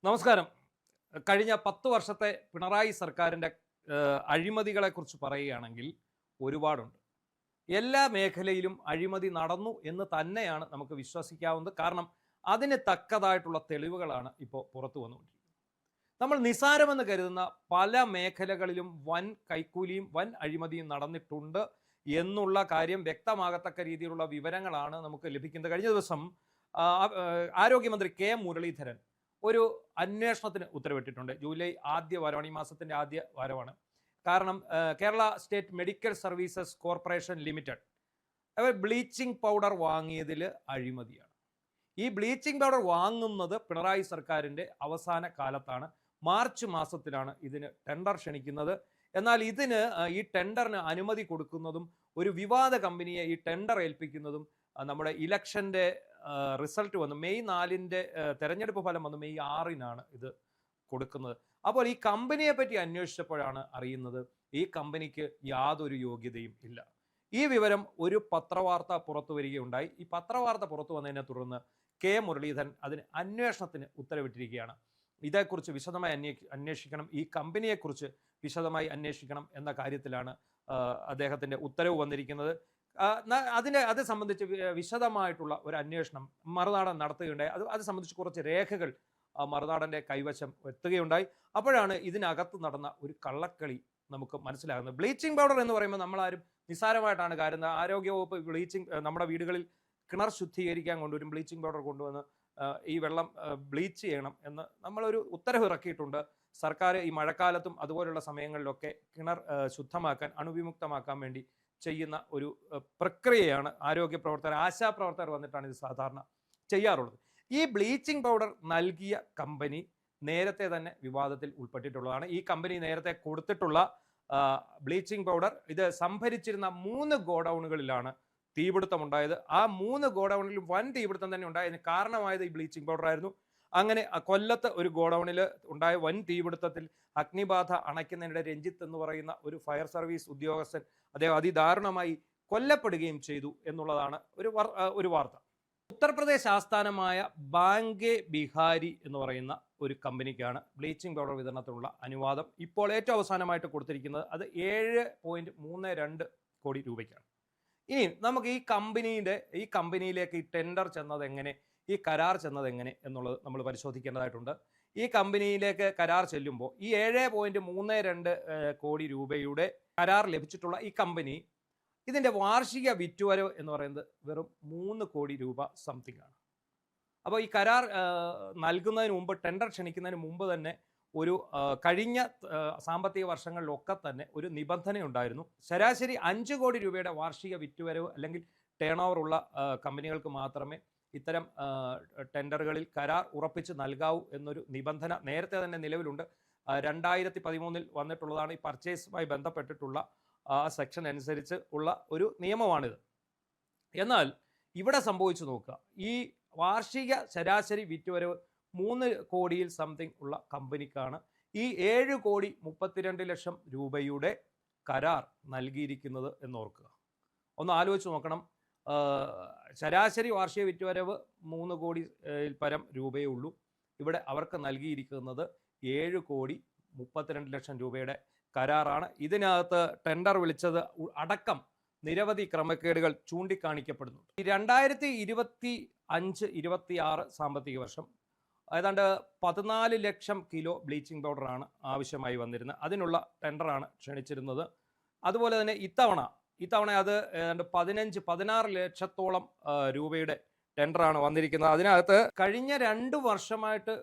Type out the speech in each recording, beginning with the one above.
നമസ്കാരം. കഴിഞ്ഞ 10 വർഷത്തെ പിണറായി സർക്കാരിൻ്റെ അഴിമതികളെക്കുറിച്ച് പറയുകയാണെങ്കിൽ ഒരുപാടുണ്ട്. എല്ലാ മേഖലയിലും അഴിമതി നടന്നു എന്ന് തന്നെയാണ് നമുക്ക് വിശ്വസിക്കാവുന്നത്. കാരണം അതിന് തക്കതായിട്ടുള്ള തെളിവുകളാണ് ഇപ്പോൾ പുറത്തു വന്നുകൊണ്ടിരിക്കുന്നത്. നമ്മൾ നിസ്സാരമെന്ന് കരുതുന്ന പല മേഖലകളിലും വൻ കൈക്കൂലിയും വൻ അഴിമതിയും നടന്നിട്ടുണ്ട് എന്നുള്ള കാര്യം വ്യക്തമാകത്തക്ക രീതിയിലുള്ള വിവരങ്ങളാണ് നമുക്ക് ലഭിക്കുന്നത്. കഴിഞ്ഞ ദിവസം ആരോഗ്യമന്ത്രി കെ മുരളീധരൻ ഒരു അന്വേഷണത്തിന് ഉത്തരവിട്ടിട്ടുണ്ട്. ജൂലൈ ആദ്യ വാരമാണ്, ഈ മാസത്തിൻ്റെ ആദ്യ വാരമാണ്. കാരണം Kerala state medical services corporation limited അവർ ബ്ലീച്ചിങ് പൗഡർ വാങ്ങിയതിൽ അഴിമതിയാണ്. ഈ ബ്ലീച്ചിങ് പൗഡർ വാങ്ങുന്നത് പിണറായി സർക്കാരിൻ്റെ അവസാന കാലത്താണ്. മാർച്ച് മാസത്തിലാണ് ഇതിന് ടെൻഡർ ക്ഷണിക്കുന്നത്. എന്നാൽ ഇതിന് ഈ ടെൻഡറിന് അനുമതി കൊടുക്കുന്നതും ഒരു വിവാദ കമ്പനിയെ ഈ ടെൻഡർ ഏൽപ്പിക്കുന്നതും നമ്മുടെ ഇലക്ഷൻ്റെ റിസൾട്ട് വന്നു മെയ് 4 തെരഞ്ഞെടുപ്പ് ഫലം വന്നു മെയ് 6 ഇത് കൊടുക്കുന്നത്. അപ്പോൾ ഈ കമ്പനിയെ പറ്റി അന്വേഷിച്ചപ്പോഴാണ് അറിയുന്നത് ഈ കമ്പനിക്ക് യാതൊരു യോഗ്യതയും ഇല്ല. ഈ വിവരം ഒരു പത്രവാർത്ത പുറത്തു വരികയുണ്ടായി. ഈ പത്രവാർത്ത പുറത്തു വന്നതിനെ തുടർന്ന് കെ മുരളീധരൻ അതിന് അന്വേഷണത്തിന് ഉത്തരവിട്ടിരിക്കുകയാണ്. ഇതേക്കുറിച്ച് വിശദമായി അന്വേഷിക്കണം, ഈ കമ്പനിയെക്കുറിച്ച് വിശദമായി അന്വേഷിക്കണം എന്ന കാര്യത്തിലാണ് അദ്ദേഹത്തിൻ്റെ ഉത്തരവ് വന്നിരിക്കുന്നത്. അത് സംബന്ധിച്ച് വിശദമായിട്ടുള്ള ഒരു അന്വേഷണം മറുനാടൻ നടത്തുകയുണ്ടായി. അത് സംബന്ധിച്ച് കുറച്ച് രേഖകൾ മറുനാടൻ്റെ കൈവശം എത്തുകയുണ്ടായി. അപ്പോഴാണ് ഇതിനകത്ത് നടന്ന ഒരു കള്ളക്കളി നമുക്ക് മനസ്സിലാകുന്നത്. ബ്ലീച്ചിങ് പൗഡർ എന്ന് പറയുമ്പോൾ നമ്മളാരും നിസ്സാരമായിട്ടാണ് കരുതുന്നത്. ആരോഗ്യവകുപ്പ് നമ്മുടെ വീടുകളിൽ കിണർ ശുദ്ധീകരിക്കാൻ കൊണ്ടുവരും, ബ്ലീച്ചിങ് പൗഡർ കൊണ്ടുവന്ന് ഈ വെള്ളം ബ്ലീച്ച് ചെയ്യണം എന്ന് നമ്മളൊരു ഉത്തരവ് ഇറക്കിയിട്ടുണ്ട്. സർക്കാർ ഈ മഴക്കാലത്തും അതുപോലുള്ള സമയങ്ങളിലൊക്കെ കിണർ ശുദ്ധമാക്കാൻ, അണുവിമുക്തമാക്കാൻ വേണ്ടി ചെയ്യുന്ന ഒരു പ്രക്രിയയാണ്. ആരോഗ്യ പ്രവർത്തകർ, ആശാപ്രവർത്തകർ വന്നിട്ടാണ് ഇത് സാധാരണ ചെയ്യാറുള്ളത്. ഈ ബ്ലീച്ചിങ് പൗഡർ നൽകിയ കമ്പനി നേരത്തെ തന്നെ വിവാദത്തിൽ ഉൾപ്പെട്ടിട്ടുള്ളതാണ്. ഈ കമ്പനി നേരത്തെ കൊടുത്തിട്ടുള്ള ബ്ലീച്ചിങ് പൗഡർ ഇത് സംഭരിച്ചിരുന്ന 3 ഗോഡൗണുകളിലാണ് തീപിടുത്തമുണ്ടായത്. ആ 3 ഗോഡൗണിലും വൻ തീപിടുത്തം തന്നെ ഉണ്ടായതിന് കാരണമായത് ഈ ബ്ലീച്ചിങ് പൗഡർ ആയിരുന്നു. അങ്ങനെ കൊല്ലത്ത് ഒരു ഗോഡൗണിൽ ഉണ്ടായ വൻ തീപിടുത്തത്തിൽ അഗ്നിബാധ അണയ്ക്കുന്നതിനിടെ രഞ്ജിത്ത് എന്ന് പറയുന്ന ഒരു ഫയർ സർവീസ് ഉദ്യോഗസ്ഥൻ അദ്ദേഹം അതിദാരുണമായി കൊല്ലപ്പെടുകയും ചെയ്തു എന്നുള്ളതാണ് ഒരു വാർത്ത. ഉത്തർപ്രദേശ് ആസ്ഥാനമായ ബാങ്കെ ബിഹാരി എന്ന് പറയുന്ന ഒരു കമ്പനിക്കാണ് ബ്ലീച്ചിങ് പൗഡർ വിതരണത്തിനുള്ള അനുവാദം ഇപ്പോൾ ഏറ്റവും അവസാനമായിട്ട് കൊടുത്തിരിക്കുന്നത്. അത് 7.32 കോടി രൂപയ്ക്കാണ്. ഇനി നമുക്ക് ഈ കമ്പനിയിലേക്ക് ഈ ടെൻഡർ ചെന്നത് എങ്ങനെ, ഈ കരാർ ചെന്നത് എങ്ങനെ എന്നുള്ളത് നമ്മൾ പരിശോധിക്കേണ്ടതായിട്ടുണ്ട്. ഈ കമ്പനിയിലേക്ക് കരാർ ചെല്ലുമ്പോൾ ഈ 7.32 കോടി രൂപയുടെ കരാർ ലഭിച്ചിട്ടുള്ള ഈ കമ്പനി ഇതിൻ്റെ വാർഷിക വിറ്റുവരവ് എന്ന് പറയുന്നത് വെറും 3 കോടി രൂപ സംതിങ് ആണ്. അപ്പോൾ ഈ കരാർ നൽകുന്നതിന് മുമ്പ്, ടെൻഡർ ക്ഷണിക്കുന്നതിന് മുമ്പ് തന്നെ ഒരു കഴിഞ്ഞ സാമ്പത്തിക വർഷങ്ങളിലൊക്കെ തന്നെ ഒരു നിബന്ധനയുണ്ടായിരുന്നു. ശരാശരി 5 കോടി രൂപയുടെ വാർഷിക വിറ്റുവരവ് അല്ലെങ്കിൽ ടേൺ ഓവർ ഉള്ള കമ്പനികൾക്ക് മാത്രമേ ഇത്തരം ടെൻഡറുകളിൽ കരാർ ഉറപ്പിച്ച് നൽകാവൂ എന്നൊരു നിബന്ധന നേരത്തെ തന്നെ നിലവിലുണ്ട്. 2013 വന്നിട്ടുള്ളതാണ്. ഈ പർച്ചേസുമായി ബന്ധപ്പെട്ടിട്ടുള്ള ആ സെക്ഷൻ അനുസരിച്ച് ഉള്ള ഒരു നിയമമാണിത്. എന്നാൽ ഇവിടെ സംഭവിച്ചു നോക്കുക, ഈ വാർഷിക ശരാശരി വിറ്റുവരവ് 3 കോടിയിൽ സംതിങ് ഉള്ള കമ്പനിക്കാണ് ഈ 7.32 കോടി രൂപയുടെ കരാർ നൽകിയിരിക്കുന്നത് എന്നോർക്കുക. ഒന്ന് ആലോചിച്ച് നോക്കണം. ശരാശരി വാർഷിക വിറ്റുവരവ് 3 കോടി പരം രൂപയേ ഉള്ളൂ. ഇവിടെ അവർക്ക് നൽകിയിരിക്കുന്നത് 7.32 കോടി രൂപയുടെ കരാറാണ്. ഇതിനകത്ത് ടെൻഡർ വിളിച്ചത് അടക്കം നിരവധി ക്രമക്കേടുകൾ ചൂണ്ടിക്കാണിക്കപ്പെടുന്നു. 2025-26 സാമ്പത്തിക വർഷം ഏതാണ്ട് 14 ലക്ഷം കിലോ ബ്ലീച്ചിങ് പൗഡറാണ് ആവശ്യമായി വന്നിരുന്നത്. അതിനുള്ള ടെൻഡറാണ് ക്ഷണിച്ചിരുന്നത്. അതുപോലെ തന്നെ ഇത്തവണ അത് ഏതാണ്ട് 16 ലക്ഷത്തോളം രൂപയുടെ ടെൻഡറാണ് വന്നിരിക്കുന്നത്. അതിനകത്ത് കഴിഞ്ഞ 2 വർഷമായിട്ട്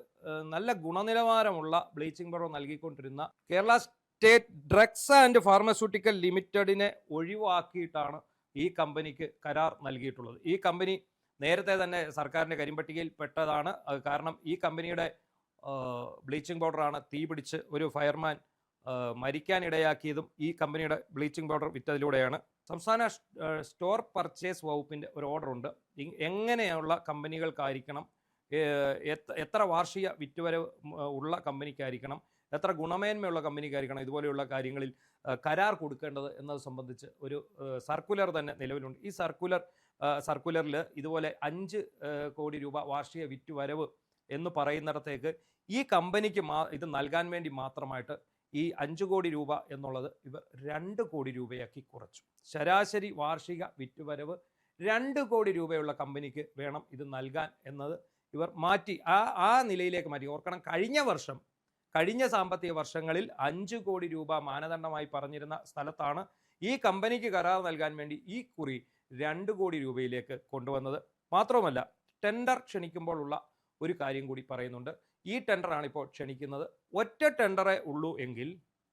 നല്ല ഗുണനിലവാരമുള്ള ബ്ലീച്ചിങ് പൗഡർ നൽകിക്കൊണ്ടിരുന്ന Kerala state drugs and pharmaceutical ലിമിറ്റഡിനെ ഒഴിവാക്കിയിട്ടാണ് ഈ കമ്പനിക്ക് കരാർ നൽകിയിട്ടുള്ളത്. ഈ കമ്പനി നേരത്തെ തന്നെ സർക്കാരിൻ്റെ കരിമ്പട്ടികയിൽ പെട്ടതാണ്. കാരണം ഈ കമ്പനിയുടെ ബ്ലീച്ചിങ് പൗഡറാണ് തീപിടിച്ച് ഒരു ഫയർമാൻ മരിക്കാനിടയാക്കിയതും ഈ കമ്പനിയുടെ ബ്ലീച്ചിങ് പൗഡർ വിറ്റതിലൂടെയാണ്. സംസ്ഥാന സ്റ്റോർ പർച്ചേസ് വകുപ്പിൻ്റെ ഒരു ഓർഡറുണ്ട്. എങ്ങനെയുള്ള കമ്പനികൾക്കായിരിക്കണം, എത്ര വാർഷിക വിറ്റുവരവ് ഉള്ള കമ്പനിക്കായിരിക്കണം, എത്ര ഗുണമേന്മയുള്ള കമ്പനിക്കായിരിക്കണം ഇതുപോലെയുള്ള കാര്യങ്ങളിൽ കരാർ കൊടുക്കേണ്ടത് എന്നത് സംബന്ധിച്ച് ഒരു സർക്കുലർ തന്നെ നിലവിലുണ്ട്. ഈ സർക്കുലറിൽ ഇതുപോലെ 5 കോടി രൂപ വാർഷിക വിറ്റുവരവ് എന്ന് പറയുന്നിടത്തേക്ക് ഈ കമ്പനിക്ക് ഇത് നൽകാൻ വേണ്ടി മാത്രമായിട്ട് ഈ 5 കോടി രൂപ എന്നുള്ളത് ഇവർ 2 കോടി രൂപയാക്കി കുറച്ചു. ശരാശരി വാർഷിക വിറ്റുവരവ് 2 കോടി രൂപയുള്ള കമ്പനിക്ക് വേണം ഇത് നൽകാൻ എന്നത് ഇവർ മാറ്റി ആ നിലയിലേക്ക് മാറ്റി. ഓർക്കണം, കഴിഞ്ഞ സാമ്പത്തിക വർഷങ്ങളിൽ 5 കോടി രൂപ മാനദണ്ഡമായി പറഞ്ഞിരുന്ന സ്ഥലത്താണ് ഈ കമ്പനിക്ക് കരാർ നൽകാൻ വേണ്ടി ഈ കുറി 2 കോടി രൂപയിലേക്ക് കൊണ്ടുവന്നത്. മാത്രവുമല്ല, ടെൻഡർ ക്ഷണിക്കുമ്പോൾ ഉള്ള ഒരു കാര്യം കൂടി പറയുന്നുണ്ട്. ഈ ടെൻഡറാണ് ഇപ്പോൾ ക്ഷണിക്കുന്നത്. ഒറ്റ ടെൻഡറേ ഉള്ളൂ എങ്കിൽ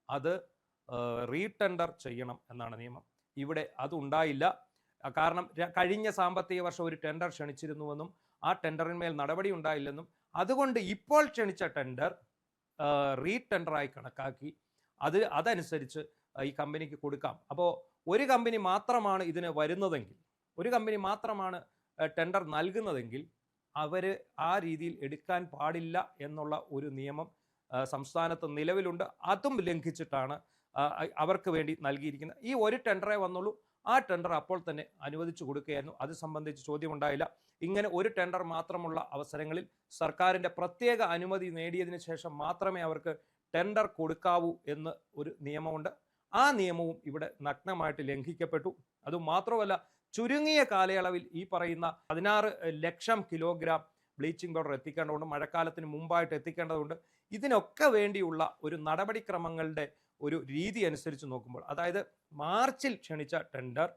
അത് റീടെൻഡർ ചെയ്യണം എന്നാണ് നിയമം. ഇവിടെ അതുണ്ടായില്ല. കാരണം കഴിഞ്ഞ സാമ്പത്തിക വർഷം ഒരു ടെൻഡർ ക്ഷണിച്ചിരുന്നുവെന്നും ആ ടെൻഡറിന്മേൽ നടപടി ഉണ്ടായില്ലെന്നും അതുകൊണ്ട് ഇപ്പോൾ ക്ഷണിച്ച ടെൻഡർ റീടെൻഡറായി കണക്കാക്കി അതനുസരിച്ച് ഈ കമ്പനിക്ക് കൊടുക്കാം. അപ്പോൾ ഒരു കമ്പനി മാത്രമാണ് ഇതിന് വരുന്നതെങ്കിൽ, ഒരു കമ്പനി മാത്രമാണ് ടെൻഡർ നൽകുന്നതെങ്കിൽ അവർ ആ രീതിയിൽ എടുക്കാൻ പാടില്ല എന്നുള്ള ഒരു നിയമം സംസ്ഥാനത്ത് നിലവിലുണ്ട്. അതും ലംഘിച്ചിട്ടാണ് അവർക്ക് വേണ്ടി നൽകിയിരിക്കുന്നത്. ഈ ഒരു ടെൻഡറേ വന്നുള്ളൂ. ആ ടെൻഡർ അപ്പോൾ തന്നെ അനുവദിച്ചു കൊടുക്കുകയായിരുന്നു. അത് സംബന്ധിച്ച് ചോദ്യമുണ്ടായില്ല. ഇങ്ങനെ ഒരു ടെൻഡർ മാത്രമുള്ള അവസരങ്ങളിൽ സർക്കാരിൻ്റെ പ്രത്യേക അനുമതി നേടിയതിനു ശേഷം മാത്രമേ അവർക്ക് ടെൻഡർ കൊടുക്കാവൂ എന്ന് ഒരു നിയമമുണ്ട്. ആ നിയമവും ഇവിടെ നഗ്നമായിട്ട് ലംഘിക്കപ്പെട്ടു. അതുമാത്രമല്ല, ചുരുങ്ങിയ കാലയളവിൽ ഈ പറയുന്ന 16 ലക്ഷം കിലോഗ്രാം ബ്ലീച്ചിങ് പൗഡർ എത്തിക്കേണ്ടതുണ്ട്, മഴക്കാലത്തിന് മുമ്പായിട്ട് എത്തിക്കേണ്ടതുണ്ട്. ഇതിനൊക്കെ വേണ്ടിയുള്ള ഒരു നടപടിക്രമങ്ങളുടെ ഒരു രീതി അനുസരിച്ച് നോക്കുമ്പോൾ, അതായത് മാർച്ചിൽ ക്ഷണിച്ച ടെൻഡർ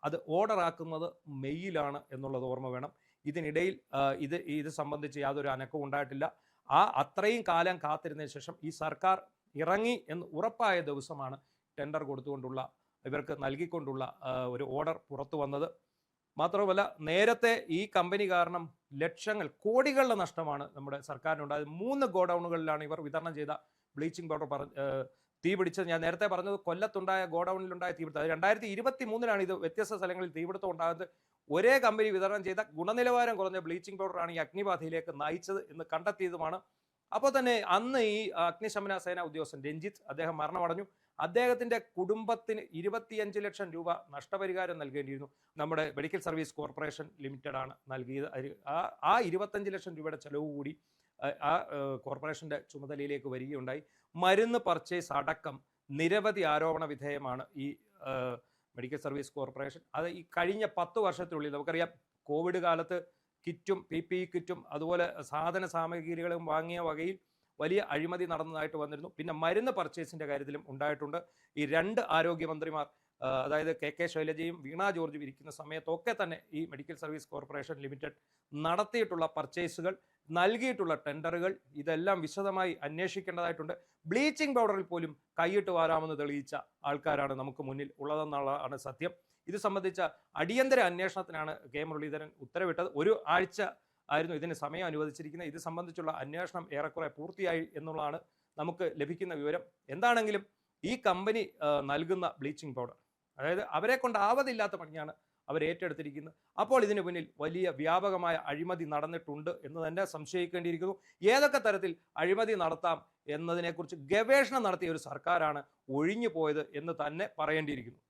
അത് ഓർഡർ ആക്കുന്നത് മെയ്യിലാണ് എന്നുള്ളത് ഓർമ്മ വേണം. ഇതിനിടയിൽ ഇത് സംബന്ധിച്ച് യാതൊരു അനക്കവും ഉണ്ടായിട്ടില്ല. അത്രയും കാലം കാത്തിരുന്നതിന് ശേഷം ഈ സർക്കാർ ഇറങ്ങി എന്ന് ഉറപ്പായ ദിവസമാണ് ടെൻഡർ കൊടുത്തുകൊണ്ടുള്ള ഇവർക്ക് നൽകിക്കൊണ്ടുള്ള ഒരു ഓർഡർ പുറത്തു വന്നത്. മാത്രമല്ല, നേരത്തെ ഈ കമ്പനി കാരണം ലക്ഷങ്ങൾ, കോടികളുടെ നഷ്ടമാണ് നമ്മുടെ സർക്കാരിനുണ്ടായത്. 3 ഗോഡൌണുകളിലാണ് ഇവർ വിതരണം ചെയ്ത ബ്ലീച്ചിങ് പൗഡർ തീപിടിച്ചത്. ഞാൻ നേരത്തെ പറഞ്ഞത് കൊല്ലത്തുണ്ടായ ഗോഡൌണിലുണ്ടായ തീപിടുത്തം. അത് 2023-ലാണ് ഇത് വ്യത്യസ്ത സ്ഥലങ്ങളിൽ തീപിടുത്തം ഉണ്ടാകുന്നത്. ഒരേ കമ്പനി വിതരണം ചെയ്ത ഗുണനിലവാരം കുറഞ്ഞ ബ്ലീച്ചിങ് പൗഡറാണ് ഈ അഗ്നിബാധയിലേക്ക് നയിച്ചത് എന്ന് കണ്ടെത്തിയതുമാണ്. അപ്പോൾ തന്നെ അന്ന് ഈ അഗ്നിശമന സേന ഉദ്യോഗസ്ഥൻ രഞ്ജിത്ത്, അദ്ദേഹം മരണമടഞ്ഞു. അദ്ദേഹത്തിന്റെ കുടുംബത്തിന് 25 ലക്ഷം രൂപ നഷ്ടപരിഹാരം നൽകേണ്ടിയിരുന്നു. നമ്മുടെ മെഡിക്കൽ സർവീസ് കോർപ്പറേഷൻ ലിമിറ്റഡ് ആണ് നൽകിയത്. ആ 25 ലക്ഷം രൂപയുടെ ചെലവ് കൂടി ആ കോർപ്പറേഷന്റെ ചുമതലയിലേക്ക് വരികയുണ്ടായി. മരുന്ന് പർച്ചേസ് അടക്കം നിരവധി ആരോപണ വിധേയമാണ് ഈ മെഡിക്കൽ സർവീസ് കോർപ്പറേഷൻ. അത് ഈ കഴിഞ്ഞ 10 വർഷത്തിനുള്ളിൽ നമുക്കറിയാം, കോവിഡ് കാലത്ത് കിറ്റും PPE കിറ്റും അതുപോലെ സാധന സാമഗ്രികളും വാങ്ങിയ വകയിൽ വലിയ അഴിമതി നടന്നതായിട്ട് വന്നിരുന്നു. പിന്നെ മരുന്ന് പർച്ചേസിന്റെ കാര്യത്തിലും ഉണ്ടായിട്ടുണ്ട്. ഈ 2 ആരോഗ്യമന്ത്രിമാർ, അതായത് KK ശൈലജയും വീണ ജോർജും ഇരിക്കുന്ന സമയത്തൊക്കെ തന്നെ ഈ മെഡിക്കൽ സർവീസ് കോർപ്പറേഷൻ ലിമിറ്റഡ് നടത്തിയിട്ടുള്ള പർച്ചേസുകൾ, നൽകിയിട്ടുള്ള ടെൻഡറുകൾ, ഇതെല്ലാം വിശദമായി അന്വേഷിക്കേണ്ടതായിട്ടുണ്ട്. ബ്ലീച്ചിങ് പൗഡറിൽ പോലും കൈയിട്ട് വാരാമെന്ന് തെളിയിച്ച ആൾക്കാരാണ് നമുക്ക് മുന്നിൽ ഉള്ളതെന്നുള്ളതാണ് സത്യം. ഇത് സംബന്ധിച്ച അടിയന്തര അന്വേഷണത്തിനാണ് കെ മുരളീധരൻ ഉത്തരവിട്ടത്. 1 ആഴ്ച ആയിരുന്നു ഇതിന് സമയം അനുവദിച്ചിരിക്കുന്നത്. ഇത് സംബന്ധിച്ചുള്ള അന്വേഷണം ഏറെക്കുറെ പൂർത്തിയായി എന്നുള്ളതാണ് നമുക്ക് ലഭിക്കുന്ന വിവരം. എന്താണെങ്കിലും ഈ കമ്പനി നൽകുന്ന ബ്ലീച്ചിങ് പൗഡർ, അതായത് അവരെ കൊണ്ടാവതില്ലാത്ത പണിയാണ് അവർ ഏറ്റെടുത്തിരിക്കുന്നത്. അപ്പോൾ ഇതിന് പിന്നിൽ വലിയ വ്യാപകമായ അഴിമതി നടന്നിട്ടുണ്ട് എന്ന് തന്നെ സംശയിക്കേണ്ടിയിരിക്കുന്നു. ഏതൊക്കെ തരത്തിൽ അഴിമതി നടത്താം എന്നതിനെക്കുറിച്ച് ഗവേഷണം നടത്തിയ ഒരു സർക്കാരാണ് ഒഴിഞ്ഞു പോയത് എന്ന് തന്നെ പറയേണ്ടിയിരിക്കുന്നു.